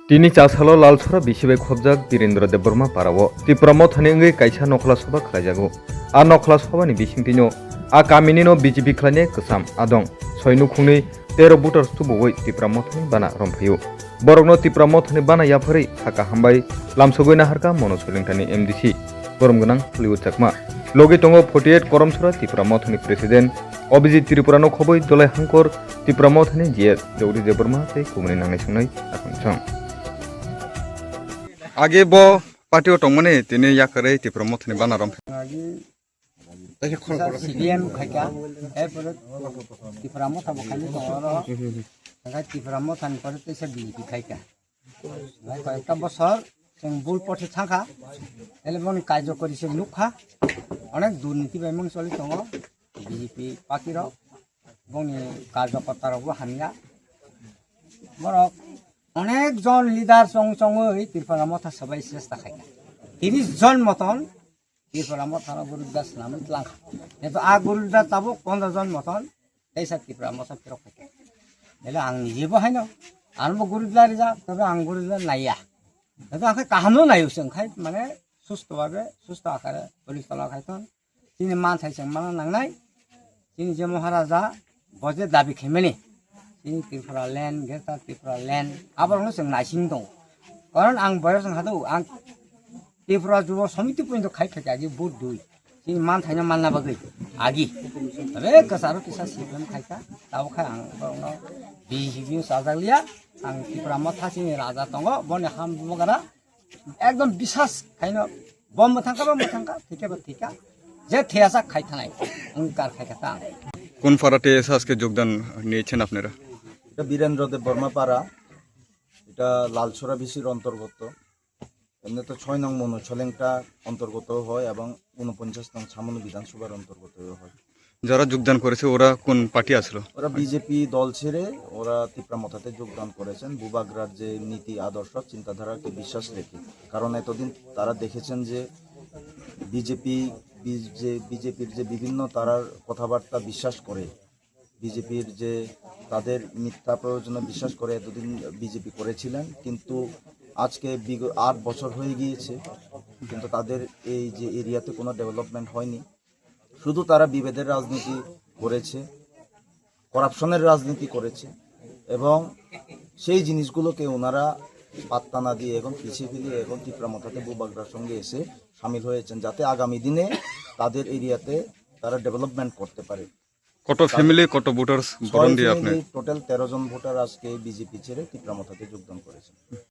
Tini chasalo lalsora bisibai khobjak Birendra Deborma parao. Tripura mothani wngwi kaisa nokla soba khlaijago. A nokla sobani bisingtino a kaminino BJP khlaine kwsam adong. Soinukungni 13 voters tuboi Tripura mothani bana romphaio. Borokno Tripura mothani bana yaphari thaka hambai lamsogoi naharka mono solingtani MDC. Goromgonang Hollywood chakma. Logi tongo 48 koromsora Tripura mothani president Abhijit Tripurano khoboi dolai hangkor Tripura mothani GS Jogdi Deborma tei kumani nangnai sungnai akhonsang. आगे बो party टंगमने तिने याकरे तिप्रा मोथनि बाना रम CDM खायका ए पर तिप्रा मोथा बखानि दङरो थाखाय तिप्रा मोथानि पर तेसे BJP खायका लाय कयटा बছর जों बुल पथि थांखा एलेबन कायज करिसे नुखा अनेक दुर्नीति बेमन चलि दङ BJP पार्टीर बनि कार्यकर्तारबो हानिया बरक অনেক জন লিডার সঙ্গে তিরপাড়া মথা সবাই চেষ্টা খাই 30 জন মতন তিরপাড়া মথা গুরুদাস নামে লাঙ্খা কিন্তু আ গুরুদা তাবো 15 জন মতন এইসব তিরপাড়া মথা ফিরক খাই এলে আং নিজেবো হাইনো আনবো গুরুদার যা তবে আং গুরুদার নাইয়া কিন্তু আখে কাহানো নাইউসং খাই মানে সুস্থভাবে সুস্থ আকারে পরিচালনা খাইতন তিনি মান থাইসং মান নাংনাই তিনি যে মহারাজা বজে দাবি খেমেনি ini Tripura land, kita Tripura land. Apa orang seng nasi dong. Karena ang bayar seng hadu, ang Tripura juga samiti pun itu kai kai aja bodoh. Ini man thanya mana bagai, agi. Tapi kesaru kisah sebelum kai ka, tahu kai ang orang BJP sahaja liya, ang Tripura mata sini raja tonggo, boleh ham bukara, ekdom bisas kai no, bom matangka, tika, je tiasa kai tanai, angkar kai kata. কোন ফারাতে এসআসকে যোগদান নিয়েছেন আপনারা? এটা বীরেন্দ্র দেব বর্মা পাড়া, এটা লালছড়া বিসির অন্তর্গত। এমনি তো 6 নং মনো ছলেংটা অন্তর্গত হয় এবং 49 নং ছামনু বিধানসভার অন্তর্গত হয়। যারা যোগদান করেছে ওরা কোন পার্টি আসলো? ওরা বিজেপি দল ছেড়ে ওরা তিপ্রা মথাতে যোগদান করেছেন বুবাগ্রার যে নীতি আদর্শ চিন্তাধারাকে বিশ্বাস রেখে। কারণ এতদিন তারা দেখেছেন যে বিজেপির যে বিভিন্ন তারার কথাবার্তা বিশ্বাস করে, বিজেপির যে তাদের মিথ্যা প্রয়োজনে বিশ্বাস করে এতদিন বিজেপি করেছিলেন, কিন্তু আজকে 8 বছর হয়ে গিয়েছে কিন্তু তাদের এই যে এরিয়াতে কোনো ডেভেলপমেন্ট হয়নি। শুধু তারা বিভেদের রাজনীতি করেছে, করাপশনের রাজনীতি করেছে এবং সেই জিনিসগুলোকে ওনারা পাত্তা না দিয়ে এখন পিছিয়ে ফেলিয়ে এখন তিপ্রা মথাতে বুবাগ্রার সঙ্গে এসে সামিল হয়েছেন যাতে আগামী দিনে তাদের এরিয়াতে তারা ডেভেলপমেন্ট করতে পারে। কত ফ্যামিলি কত ভোটারস বরণ দিয়ে আপনি? টোটাল 13 জন ভোটার আজকে বিজেপি ছেড়ে তিপ্রা মথাতে যোগদান করেছেন।